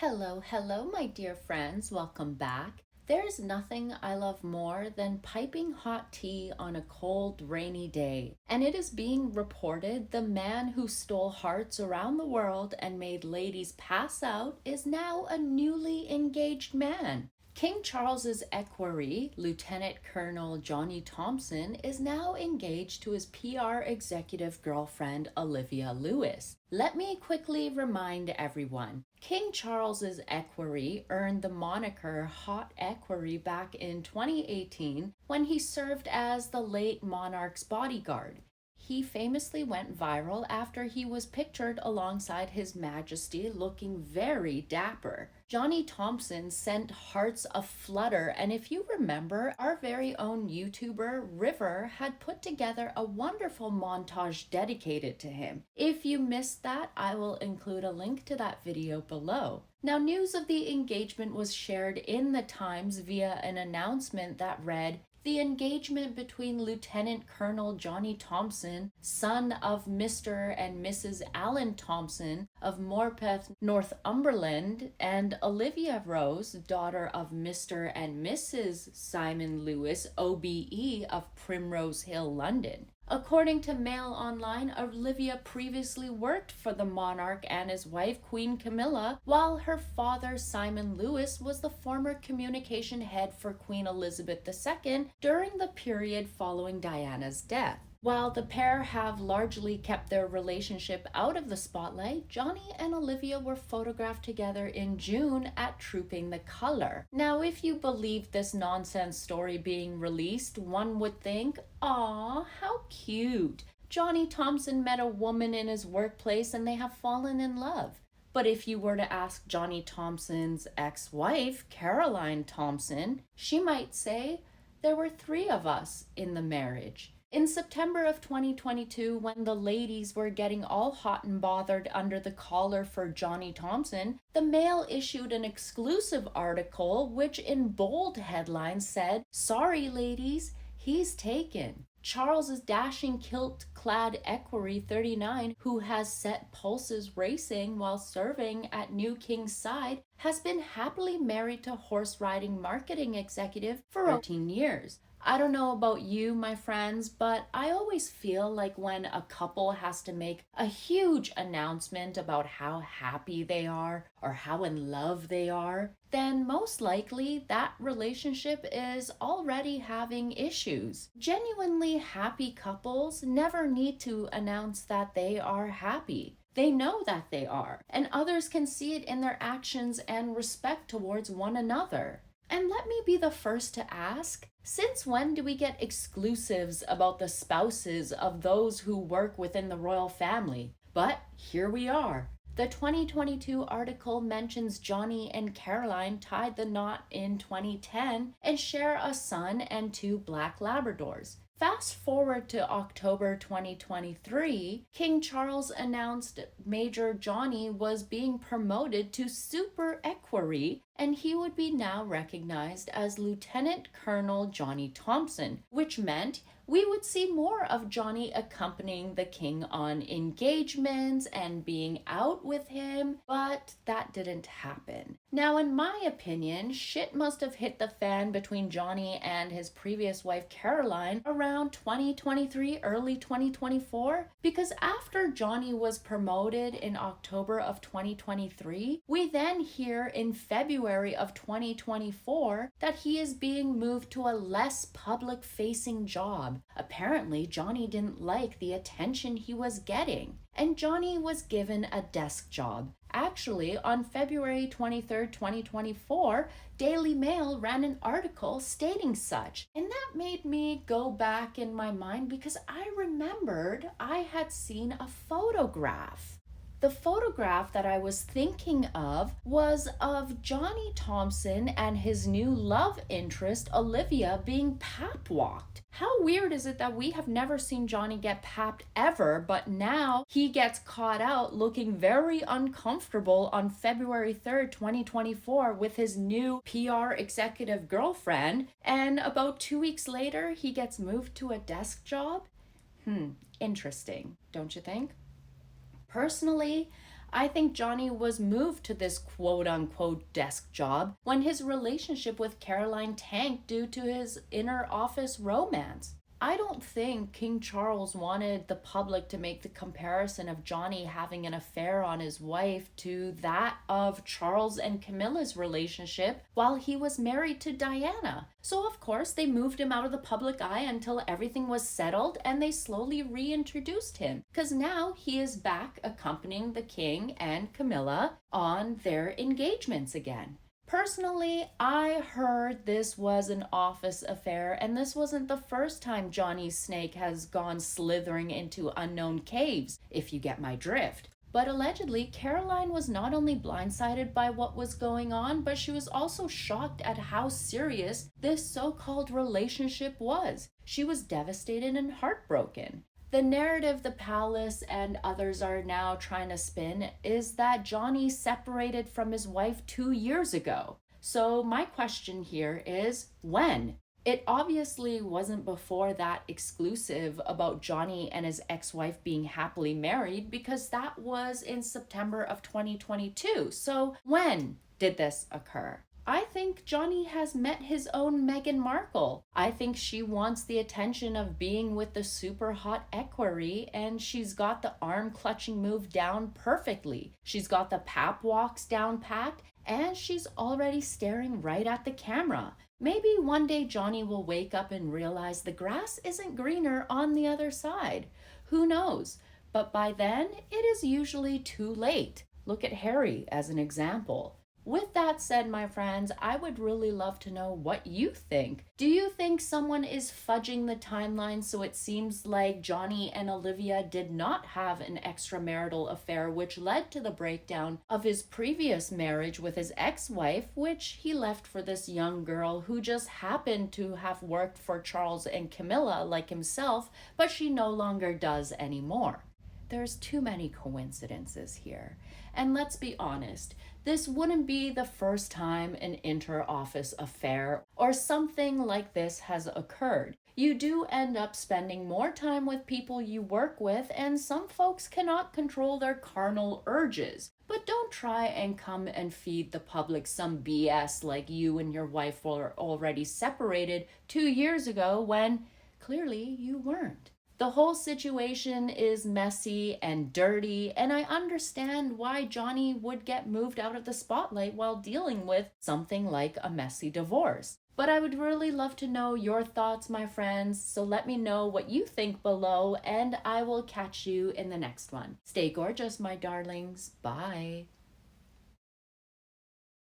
Hello, my dear friends. Welcome back. There's nothing I love more than piping hot tea on a cold, rainy day. And it is being reported the man who stole hearts around the world and made ladies pass out is now a newly engaged man. King Charles's equerry, Lieutenant Colonel Johnny Thompson, is now engaged to his PR executive girlfriend, Olivia Lewis. Let me quickly remind everyone. King Charles's equerry earned the moniker Hot Equerry back in 2018 when he served as the late monarch's bodyguard. He famously went viral after he was pictured alongside His Majesty looking very dapper. Johnny Thompson sent hearts aflutter, and if you remember, our very own YouTuber River had put together a wonderful montage dedicated to him. If you missed that, I will include a link to that video below. Now, news of the engagement was shared in the Times via an announcement that read, "The engagement between Lieutenant Colonel Johnny Thompson, son of Mr. and Mrs. Alan Thompson of Morpeth, Northumberland, and Olivia Rose, daughter of Mr. and Mrs. Simon Lewis, OBE of Primrose Hill, London." According to Mail Online, Olivia previously worked for the monarch and his wife, Queen Camilla, while her father, Simon Lewis, was the former communication head for Queen Elizabeth II during the period following Diana's death. While the pair have largely kept their relationship out of the spotlight, Johnny and Olivia were photographed together in June at Trooping the Color. Now, if you believe this nonsense story being released, one would think, "Aw, how cute. Johnny Thompson met a woman in his workplace and they have fallen in love." But if you were to ask Johnny Thompson's ex-wife, Caroline Thompson, she might say, "There were 3 of us in the marriage." In September of 2022, when the ladies were getting all hot and bothered under the collar for Johnny Thompson, the Mail issued an exclusive article which in bold headlines said, "Sorry ladies, he's taken." Charles's dashing kilt-clad equerry 39, who has set pulses racing while serving at new King's side, has been happily married to horse-riding marketing executive for 14 years. I don't know about you, my friends, but I always feel like when a couple has to make a huge announcement about how happy they are or how in love they are, then most likely that relationship is already having issues. Genuinely happy couples never need to announce that they are happy. They know that they are, and others can see it in their actions and respect towards one another. And let me be the first to ask, since when do we get exclusives about the spouses of those who work within the royal family? But here we are. The 2022 article mentions Johnny and Caroline tied the knot in 2010 and share a son and 2 black Labradors. Fast forward to October 2023, King Charles announced Major Johnny was being promoted to Super Equerry, and he would be now recognized as Lieutenant Colonel Johnny Thompson, which meant we would see more of Johnny accompanying the king on engagements and being out with him, but that didn't happen. Now, in my opinion, shit must have hit the fan between Johnny and his previous wife Caroline around 2023, early 2024, because after Johnny was promoted in October of 2023, we then hear in February of 2024 that he is being moved to a less public-facing job. Apparently, Johnny didn't like the attention he was getting, and Johnny was given a desk job. Actually, on February 23rd, 2024, Daily Mail ran an article stating such, and that made me go back in my mind because I remembered I had seen a photograph. The photograph that I was thinking of was of Johnny Thompson and his new love interest, Olivia, being pap-walked. How weird is it that we have never seen Johnny get papped ever, but now he gets caught out looking very uncomfortable on February 3rd, 2024 with his new PR executive girlfriend, and about 2 weeks later, he gets moved to a desk job? Interesting, don't you think? Personally, I think Johnny was moved to this quote unquote desk job when his relationship with Caroline tanked due to his inner office romance. I don't think King Charles wanted the public to make the comparison of Johnny having an affair on his wife to that of Charles and Camilla's relationship while he was married to Diana. So, of course, they moved him out of the public eye until everything was settled and they slowly reintroduced him. Because now he is back accompanying the king and Camilla on their engagements again. Personally, I heard this was an office affair, and this wasn't the first time Johnny's snake has gone slithering into unknown caves, if you get my drift. But allegedly, Caroline was not only blindsided by what was going on, but she was also shocked at how serious this so called relationship was. She was devastated and heartbroken. The narrative the palace and others are now trying to spin is that Johnny separated from his wife 2 years ago. So, my question here is when? It obviously wasn't before that exclusive about Johnny and his ex wife being happily married, because that was in September of 2022. So, when did this occur? I think Johnny has met his own Meghan Markle. I think she wants the attention of being with the super hot Equerry, and she's got the arm clutching move down perfectly. She's got the pap walks down packed, and she's already staring right at the camera. Maybe one day Johnny will wake up and realize the grass isn't greener on the other side. Who knows? But by then, it is usually too late. Look at Harry as an example. With that said, my friends, I would really love to know what you think. Do you think someone is fudging the timeline so it seems like Johnny and Olivia did not have an extramarital affair, which led to the breakdown of his previous marriage with his ex-wife, which he left for this young girl who just happened to have worked for Charles and Camilla like himself, but she no longer does anymore? There's too many coincidences here. And let's be honest, this wouldn't be the first time an inter-office affair or something like this has occurred. You do end up spending more time with people you work with, and some folks cannot control their carnal urges. But don't try and come and feed the public some BS like you and your wife were already separated 2 years ago when clearly you weren't. The whole situation is messy and dirty, and I understand why Johnny would get moved out of the spotlight while dealing with something like a messy divorce. But I would really love to know your thoughts, my friends, so let me know what you think below, and I will catch you in the next one. Stay gorgeous, my darlings. Bye.